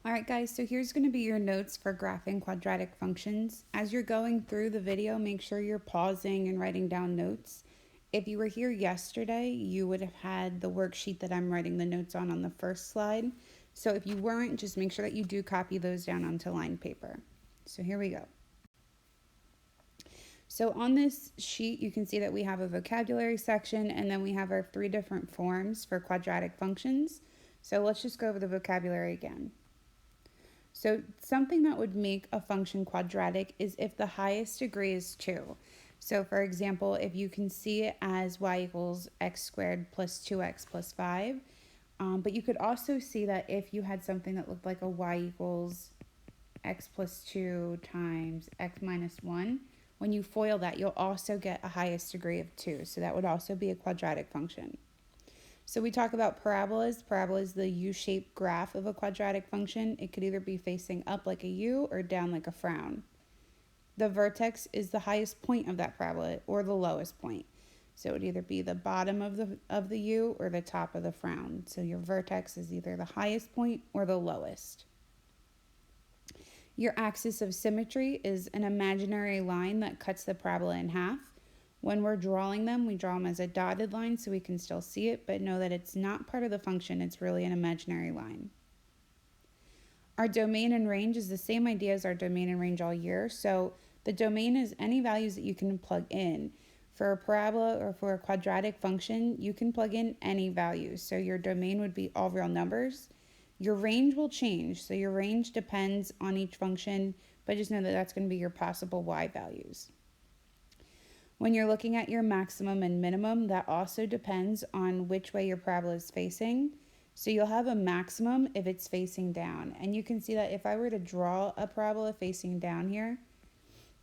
Alright guys, so here's going to be your notes for graphing quadratic functions. As you're going through the video, make sure you're pausing and writing down notes. If you were here yesterday, you would have had the worksheet that I'm writing the notes on the first slide. So if you weren't, just make sure that you do copy those down onto lined paper. So here we go. So on this sheet, you can see that we have a vocabulary section and then we have our 3 different forms for quadratic functions. So let's just go over the vocabulary again. So something that would make a function quadratic is if the highest degree is 2. So for example, if you can see it as y equals x squared plus 2x plus 5, but you could also see that if you had something that looked like a y equals x plus 2 times x minus 1, when you FOIL that, you'll also get a highest degree of 2. So that would also be a quadratic function. So we talk about parabolas. Parabola is the U-shaped graph of a quadratic function. It could either be facing up like a U or down like a frown. The vertex is the highest point of that parabola or the lowest point. So it would either be the bottom of the U or the top of the frown. So your vertex is either the highest point or the lowest. Your axis of symmetry is an imaginary line that cuts the parabola in half. When we're drawing them, we draw them as a dotted line so we can still see it, but know that it's not part of the function, it's really an imaginary line. Our domain and range is the same idea as our domain and range all year. So the domain is any values that you can plug in. For a parabola or for a quadratic function, you can plug in any values. So your domain would be all real numbers. Your range will change. So your range depends on each function, but just know that that's going to be your possible y values. When you're looking at your maximum and minimum, that also depends on which way your parabola is facing. So you'll have a maximum if it's facing down. And you can see that if I were to draw a parabola facing down here,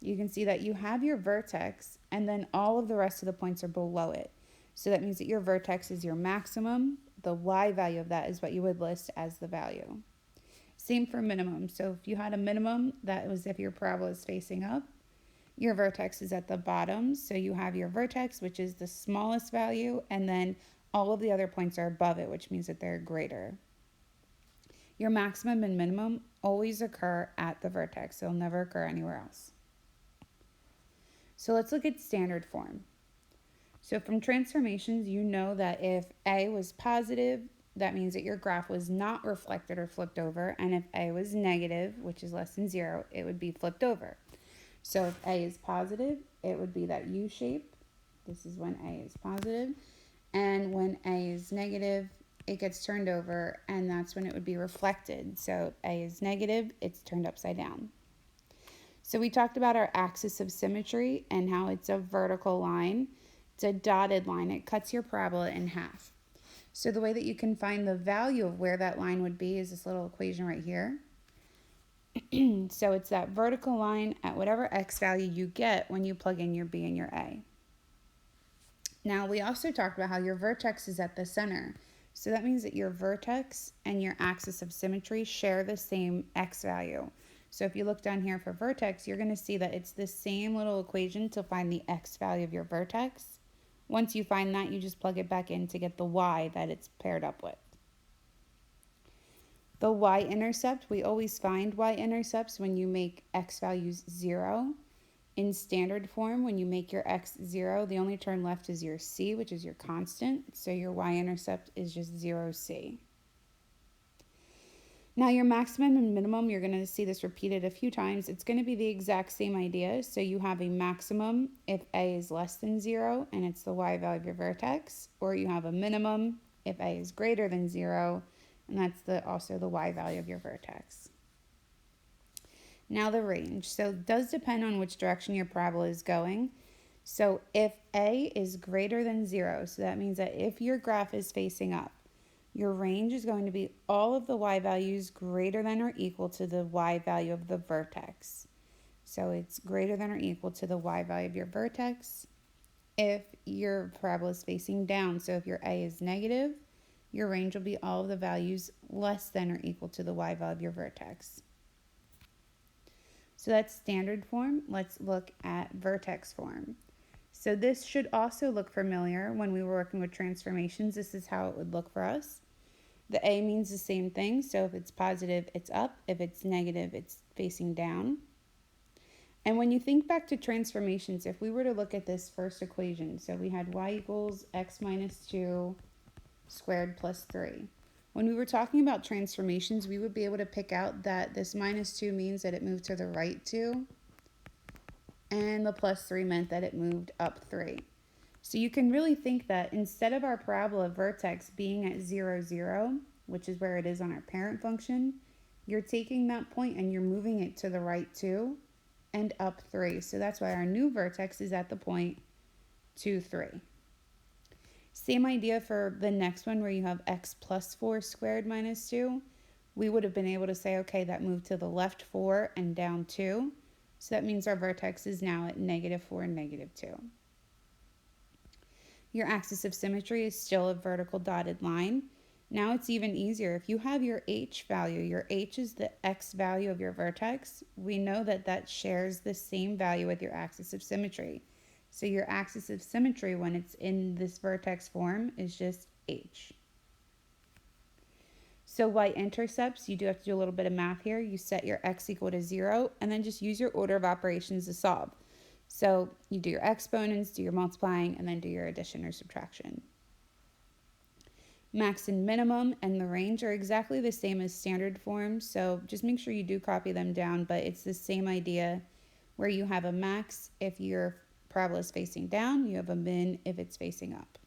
you can see that you have your vertex and then all of the rest of the points are below it. So that means that your vertex is your maximum. The y value of that is what you would list as the value. Same for minimum. So if you had a minimum, that was if your parabola is facing up. Your vertex is at the bottom, so you have your vertex, which is the smallest value, and then all of the other points are above it, which means that they're greater. Your maximum and minimum always occur at the vertex. They'll never occur anywhere else. So let's look at standard form. So from transformations, you know that if A was positive, that means that your graph was not reflected or flipped over, and if A was negative, which is less than 0, it would be flipped over. So if A is positive, it would be that U shape. This is when A is positive. And when A is negative, it gets turned over, and that's when it would be reflected. So if A is negative, it's turned upside down. So we talked about our axis of symmetry and how it's a vertical line. It's a dotted line. It cuts your parabola in half. So the way that you can find the value of where that line would be is this little equation right here. So it's that vertical line at whatever x value you get when you plug in your b and your a. Now we also talked about how your vertex is at the center. So that means that your vertex and your axis of symmetry share the same x value. So if you look down here for vertex, you're going to see that it's the same little equation to find the x value of your vertex. Once you find that, you just plug it back in to get the y that it's paired up with. The y-intercept, we always find y-intercepts when you make x values 0. In standard form, when you make your x 0, the only term left is your c, which is your constant. So your y-intercept is just 0c. Now your maximum and minimum, you're going to see this repeated a few times. It's going to be the exact same idea. So you have a maximum if a is less than 0, and it's the y value of your vertex. Or you have a minimum if a is greater than 0, and that's also the y value of your vertex. Now the range. So it does depend on which direction your parabola is going. So if a is greater than 0, so that means that if your graph is facing up, your range is going to be all of the y values greater than or equal to the y value of the vertex. So it's greater than or equal to the y value of your vertex. If your parabola is facing down, so if your a is negative, your range will be all of the values less than or equal to the y value of your vertex. So that's standard form. Let's look at vertex form. So this should also look familiar when we were working with transformations. This is how it would look for us. The A means the same thing, so if it's positive, it's up. If it's negative, it's facing down. And when you think back to transformations, if we were to look at this first equation, so we had y equals x minus 2 squared plus 3. When we were talking about transformations, we would be able to pick out that this minus 2 means that it moved to the right 2, and the plus 3 meant that it moved up 3. So you can really think that instead of our parabola vertex being at 0, 0, which is where it is on our parent function, you're taking that point and you're moving it to the right 2 and up 3. So that's why our new vertex is at the point 2, 3. Same idea for the next one where you have x plus 4 squared minus 2. We would have been able to say, okay, that moved to the left 4 and down 2. So that means our vertex is now at negative 4 and negative 2. Your axis of symmetry is still a vertical dotted line. Now it's even easier. If you have your h value, your h is the x value of your vertex, we know that that shares the same value with your axis of symmetry. So your axis of symmetry when it's in this vertex form is just h. So y-intercepts, you do have to do a little bit of math here. You set your x equal to 0 and then just use your order of operations to solve. So you do your exponents, do your multiplying, and then do your addition or subtraction. Max and minimum and the range are exactly the same as standard form, so just make sure you do copy them down, but it's the same idea where you have a max if your parabola is facing down, you have a min if it's facing up.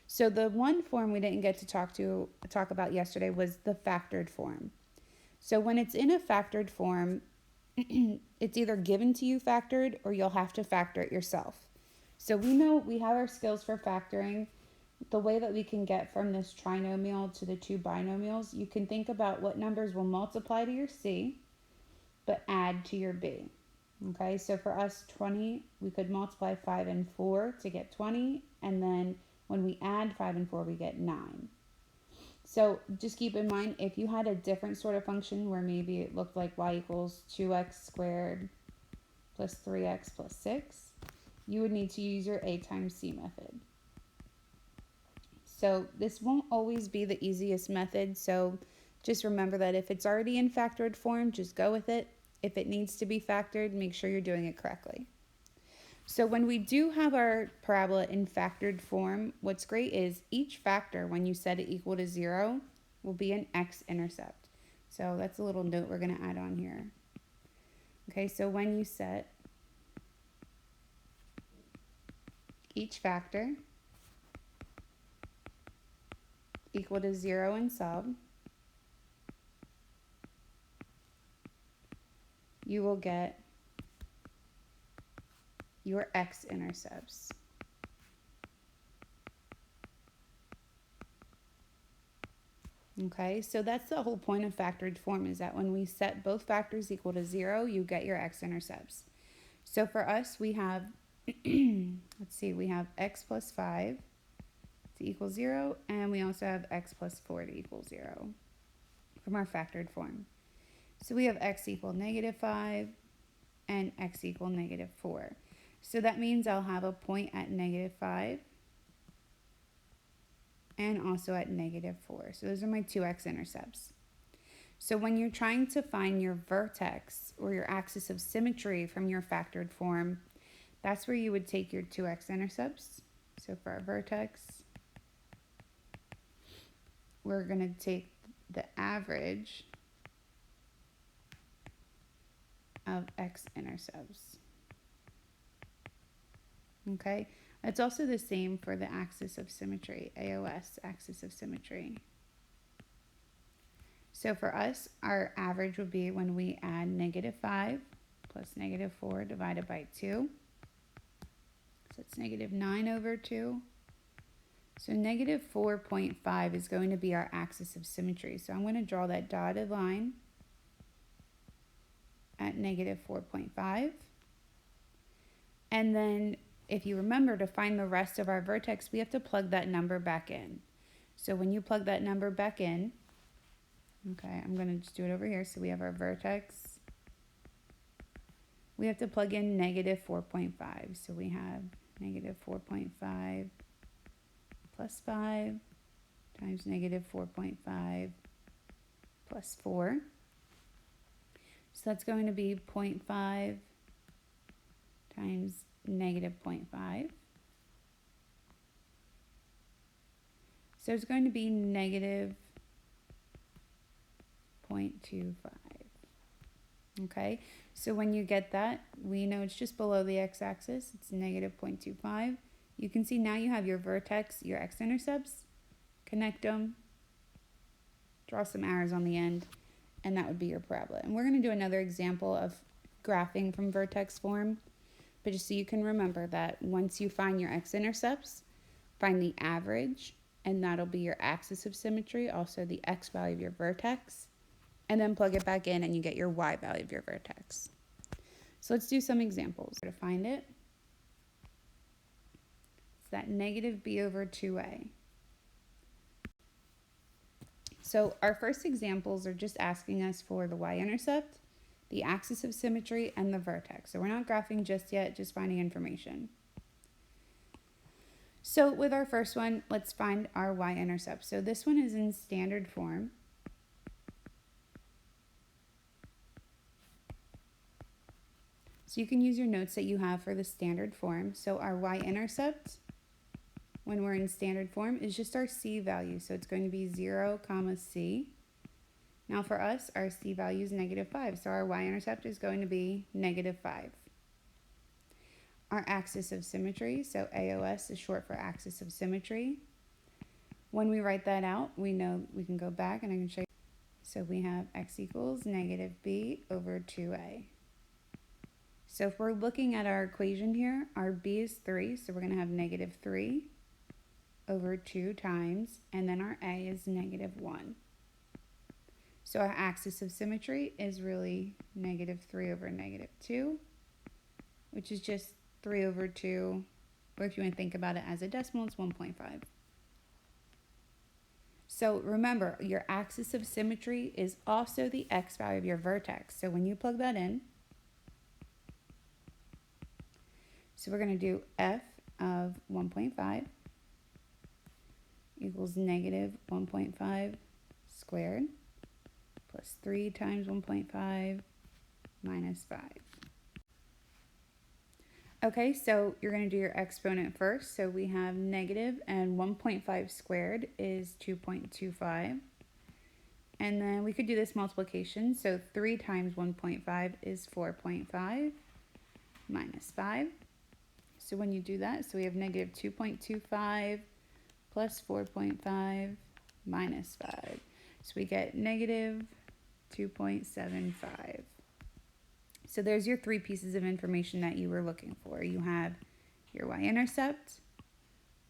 So the one form we didn't get to talk about yesterday was the factored form. So when it's in a factored form, it's either given to you factored or you'll have to factor it yourself. So we know we have our skills for factoring. The way that we can get from this trinomial to the two binomials, you can think about what numbers will multiply to your C, but add to your B. Okay, so for us, 20, we could multiply 5 and 4 to get 20, and then when we add 5 and 4, we get 9. So just keep in mind, if you had a different sort of function where maybe it looked like y equals 2x squared plus 3x plus 6, you would need to use your a times c method. So this won't always be the easiest method, so just remember that if it's already in factored form, just go with it. If it needs to be factored, make sure you're doing it correctly. So when we do have our parabola in factored form, what's great is each factor, when you set it equal to 0, will be an x-intercept. So that's a little note we're going to add on here. Okay, so when you set each factor equal to 0 in sub, you will get your x-intercepts. Okay, so that's the whole point of factored form, is that when we set both factors equal to 0, you get your x-intercepts. So for us, we have, let's see, we have x plus 5 to equal 0, and we also have x plus 4 to equal 0 from our factored form. So we have x equal negative 5 and x equal negative 4. So that means I'll have a point at negative 5 and also at negative 4. So those are my two x-intercepts. So when you're trying to find your vertex or your axis of symmetry from your factored form, that's where you would take your two x-intercepts. So for our vertex, we're going to take the average of x-intercepts. Okay, it's also the same for the axis of symmetry, AOS, axis of symmetry. So for us, our average would be when we add negative 5 plus negative 4 divided by 2. So it's negative 9 over 2. So negative 4.5 is going to be our axis of symmetry. So I'm going to draw that dotted line at negative 4.5. And then if you remember, to find the rest of our vertex, we have to plug that number back in. So when you plug that number back in, okay, I'm going to just do it over here. So we have our vertex. We have to plug in negative 4.5. So we have negative 4.5 plus 5 times negative 4.5 plus 4. So that's going to be 0.5 times negative 0.5. So it's going to be negative 0.25. Okay, so when you get that, we know it's just below the x-axis. It's negative 0.25. You can see now you have your vertex, your x-intercepts. Connect them, draw some arrows on the end, and that would be your parabola. And we're going to do another example of graphing from vertex form, but just so you can remember that once you find your x-intercepts, find the average, and that'll be your axis of symmetry, also the x value of your vertex, and then plug it back in and you get your y value of your vertex. So let's do some examples to find it. It's that negative b over 2a. So our first examples are just asking us for the y-intercept, the axis of symmetry, and the vertex. So we're not graphing just yet, just finding information. So with our first one, let's find our y-intercept. So this one is in standard form. So you can use your notes that you have for the standard form. So our y-intercept, when we're in standard form, is just our c value. So it's going to be 0, c. Now for us, our c value is negative 5. So our y-intercept is going to be negative 5. Our axis of symmetry, so AOS is short for axis of symmetry. When we write that out, we know we can go back and I can show you. So we have x equals negative b over 2a. So if we're looking at our equation here, our b is 3, so we're going to have negative 3 over 2 times, and then our a is negative 1. So our axis of symmetry is really negative 3 over negative 2, which is just 3 over 2, or if you want to think about it as a decimal, it's 1.5. So remember, your axis of symmetry is also the x value of your vertex. So when you plug that in, so we're going to do f of 1.5 equals negative 1.5 squared plus 3 times 1.5 minus 5. Okay, so you're going to do your exponent first. So we have negative, and 1.5 squared is 2.25. And then we could do this multiplication. So 3 times 1.5 is 4.5 minus 5. So when you do that, so we have negative 2.25 plus 4.5 minus 5. So we get negative 2.75. So there's your 3 pieces of information that you were looking for. You have your y-intercept,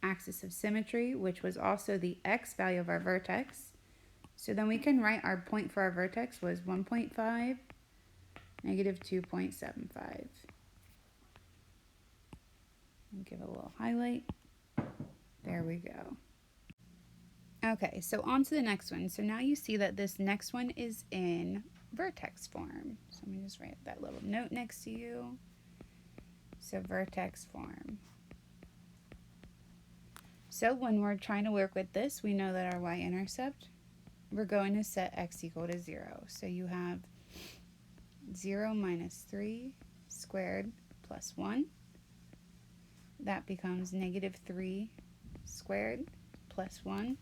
axis of symmetry, which was also the x value of our vertex. So then we can write our point for our vertex was 1.5, negative 2.75. Give it a little highlight. There we go. Okay, so on to the next one. So now you see that this next one is in vertex form. So let me just write that little note next to you. So vertex form. So when we're trying to work with this, we know that our y-intercept, we're going to set x equal to 0. So you have 0 minus 3 squared plus 1. That becomes negative 3 squared plus 1.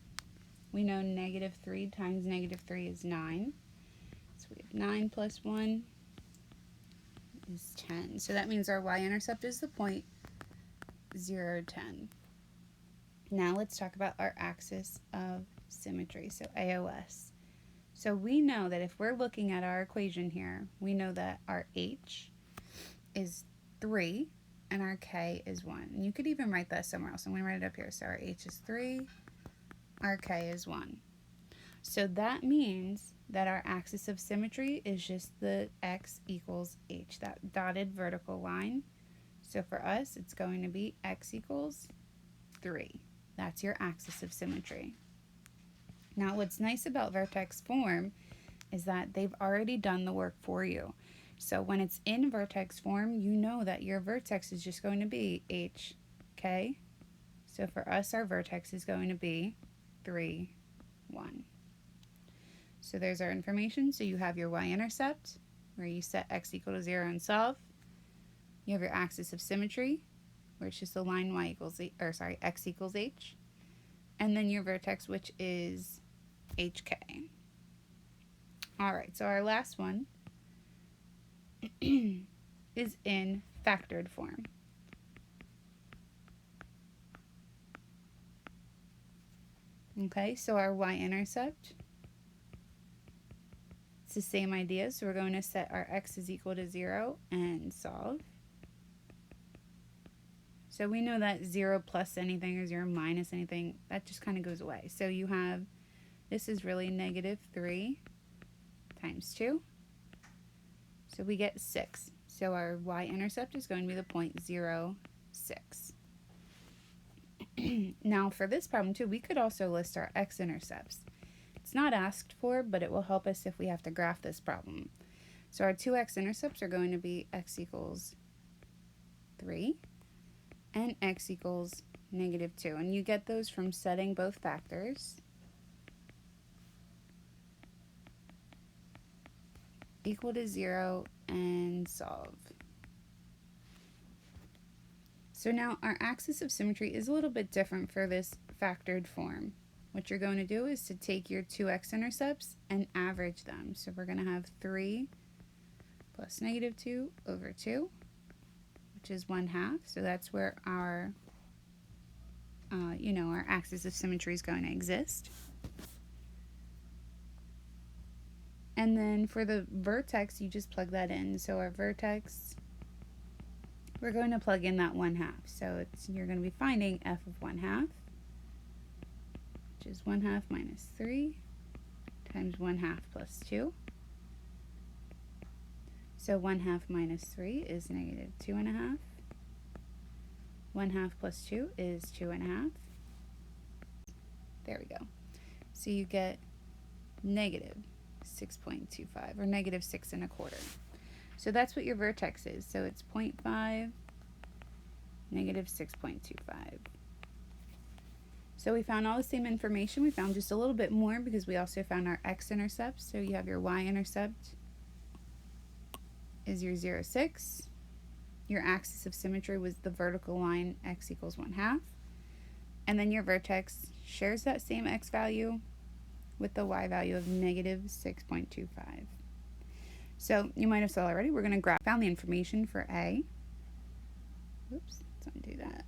We know negative 3 times negative 3 is 9. So we have 9 plus 1 is 10. So that means our y-intercept is the point 0, 10. Now let's talk about our axis of symmetry, so AOS. So we know that if we're looking at our equation here, we know that our h is 3 and our k is 1. And you could even write that somewhere else. I'm going to write it up here. So our h is 3, our k is 1. So that means that our axis of symmetry is just the x equals h, that dotted vertical line. So for us, it's going to be x equals 3. That's your axis of symmetry. Now, what's nice about vertex form is that they've already done the work for you. So when it's in vertex form, you know that your vertex is just going to be h, k. So for us, our vertex is going to be 3, 1. So there's our information. So you have your y-intercept, where you set x equal to 0 and solve. You have your axis of symmetry, where it's just the line x equals h. And then your vertex, which is hk. All right, so our last one is in factored form. Okay, so our y-intercept, it's the same idea. So we're going to set our x is equal to 0 and solve. So we know that 0 plus anything or 0 minus anything, that just kind of goes away. So you have, this is really negative 3 times 2. So we get 6. So our y-intercept is going to be the point 0, 6. Now for this problem too, we could also list our x-intercepts. It's not asked for, but it will help us if we have to graph this problem. So our two x-intercepts are going to be x equals 3 and x equals negative 2. And you get those from setting both factors equal to 0 and solve. So now our axis of symmetry is a little bit different for this factored form. What you're going to do is to take your two x-intercepts and average them. So we're going to have 3 plus negative 2 over 2, which is 1/2. So that's where our, our axis of symmetry is going to exist. And then for the vertex, you just plug that in. So our vertex, we're going to plug in that 1/2. So you're going to be finding f of 1/2, which is 1/2 minus 3 times 1/2 plus 2. So 1/2 minus 3 is negative 2.5. 1/2 plus 2 is 2.5. There we go. So you get negative 6.25 or negative 6.25. So that's what your vertex is. So it's 0.5, negative 6.25. So we found all the same information. We found just a little bit more because we also found our x-intercepts. So you have your y-intercept is your 0, 6. Your axis of symmetry was the vertical line x equals 1/2. And then your vertex shares that same x value with the y value of negative 6.25. So you might have saw already, we're going to found the information for A. Oops, let's undo that.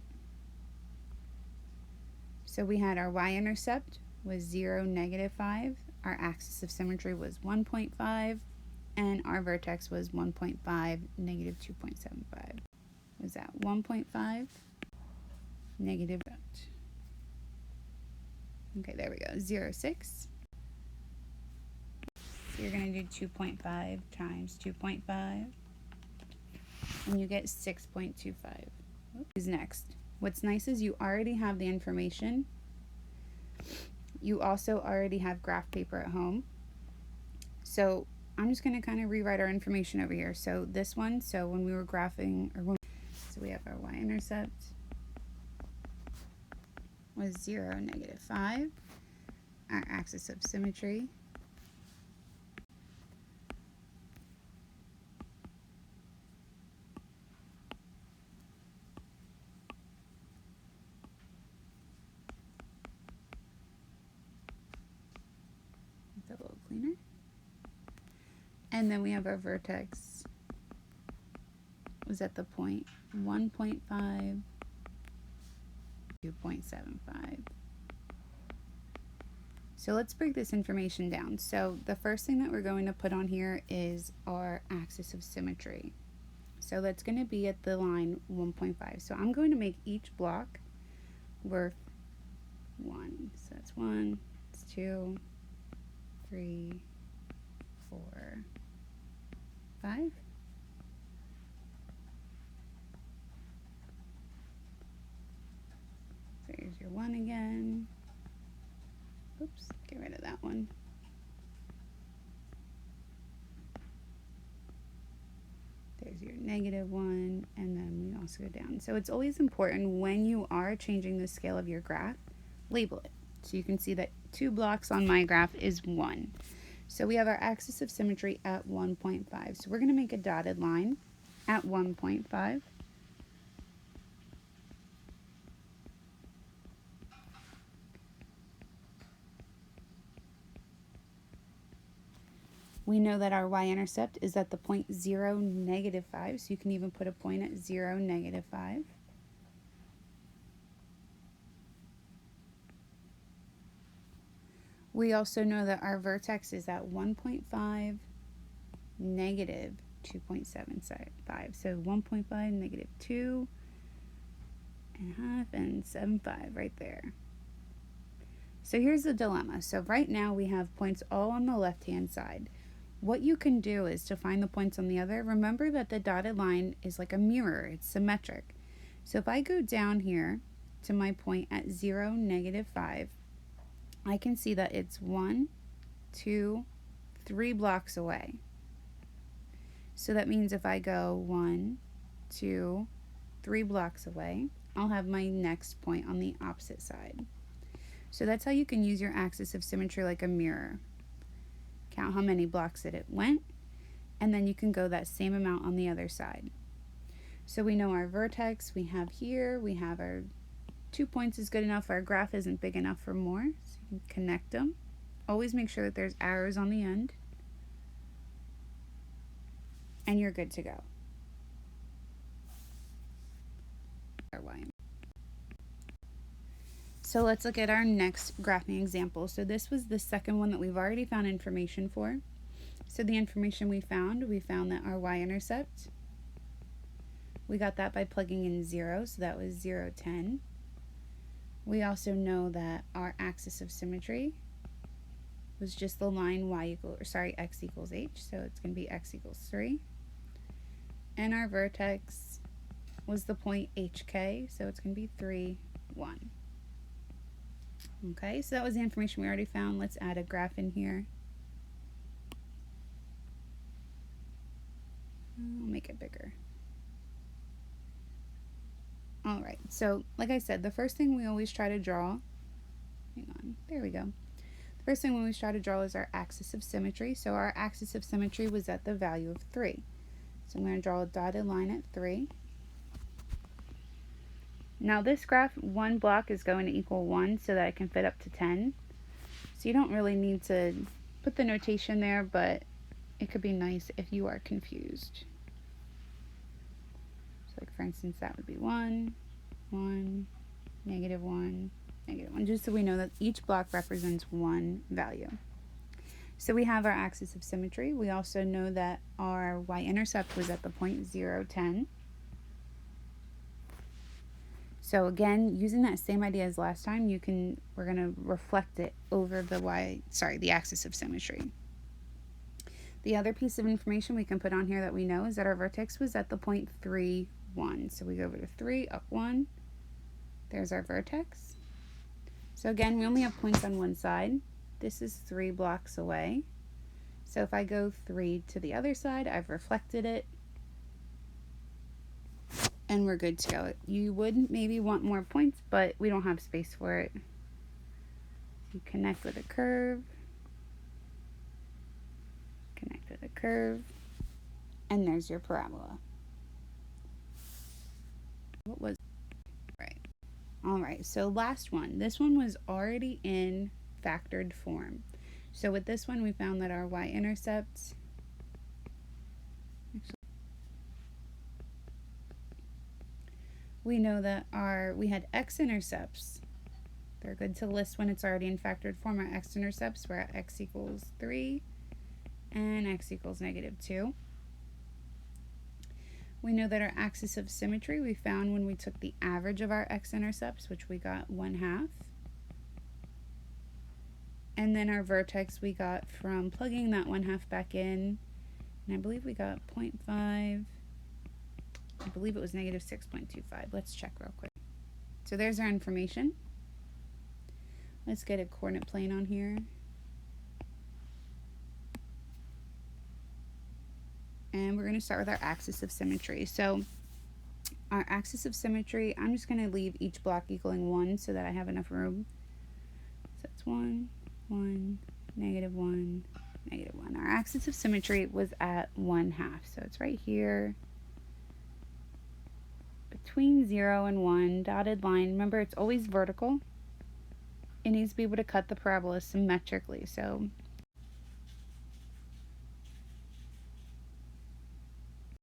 So we had our y-intercept was 0, negative 5. Our axis of symmetry was 1.5. And our vertex was 1.5, negative 2.75. Was that 1.5, negative? Okay, there we go, 0, 6. So you're going to do 2.5 times 2.5, and you get 6.25. Who's next? What's nice is you already have the information. You also already have graph paper at home. So I'm just going to kind of rewrite our information over here. So this one, so when we were graphing, so we have our y-intercept was 0, negative 5. Our axis of symmetry a little cleaner. And then we have our vertex was at the point 1.5, 2.75. So let's break this information down. So the first thing that we're going to put on here is our axis of symmetry. So that's going to be at the line 1.5. So I'm going to make each block worth 1. So that's 1, that's 2, 3, 4, 5. There's your 1 again. Oops, get rid of that one. There's your negative 1, and then we also go down. So it's always important when you are changing the scale of your graph, label it. So you can see that 2 blocks on my graph is 1. So we have our axis of symmetry at 1.5. So we're going to make a dotted line at 1.5. We know that our y-intercept is at the point 0, -5, so you can even put a point at 0, -5. We also know that our vertex is at 1.5, -2.75. So 1.5, -2.5, and 75 right there. So here's the dilemma. So right now we have points all on the left-hand side. What you can do is to find the points on the other, remember that the dotted line is like a mirror, it's symmetric. So if I go down here to my point at 0, -5, I can see that it's 1, 2, 3 blocks away. So that means if I go 1, 2, 3 blocks away, I'll have my next point on the opposite side. So that's how you can use your axis of symmetry like a mirror. Count how many blocks it went, and then you can go that same amount on the other side. So we know our vertex we have here, we have our 2 points is good enough, our graph isn't big enough for more, so you can connect them. Always make sure that there's arrows on the end, and you're good to go. So let's look at our next graphing example. So this was the second one that we've already found information for. So the information we found that our y-intercept, we got that by plugging in 0, so that was 0, 10. We also know that our axis of symmetry was just the line x equals h, so it's going to be x equals 3. And our vertex was the point hk, so it's going to be 3, 1. Okay, so that was the information we already found. Let's add a graph in here. I'll make it bigger. Alright, so like I said, the first thing we always try to draw, hang on, there we go. The first thing we always try to draw is our axis of symmetry. So our axis of symmetry was at the value of 3. So I'm going to draw a dotted line at 3. Now this graph, 1 block is going to equal 1 so that it can fit up to 10. So you don't really need to put the notation there, but it could be nice if you are confused. So like for instance, that would be 1, 1, -1, -1, just so we know that each block represents one value. So we have our axis of symmetry. We also know that our y-intercept was at the point 0, 10. So again, using that same idea as last time, we're going to reflect it over the axis of symmetry. The other piece of information we can put on here that we know is that our vertex was at the point 3, 1. So we go over to 3, up 1. There's our vertex. So again, we only have points on one side. This is 3 blocks away. So if I go 3 to the other side, I've reflected it, and we're good to go. You would maybe want more points, but we don't have space for it. You connect with a curve, and there's your parabola. What was right? All right, so last one. This one was already in factored form. So with this one, we found that our y-intercept, we know that we had x-intercepts. They're good to list when it's already in factored form. Our x-intercepts were at x equals 3 and x equals -2. We know that our axis of symmetry we found when we took the average of our x-intercepts, which we got 1/2. And then our vertex we got from plugging that 1/2 back in, and I believe we got 0.5. I believe it was -6.25. Let's check real quick. So there's our information. Let's get a coordinate plane on here. And we're going to start with our axis of symmetry. So our axis of symmetry, I'm just going to leave each block equaling 1 so that I have enough room. So it's 1, 1, negative 1, negative 1. Our axis of symmetry was at 1/2. So it's right here between 0 and 1, dotted line. Remember, it's always vertical. It needs to be able to cut the parabola symmetrically. So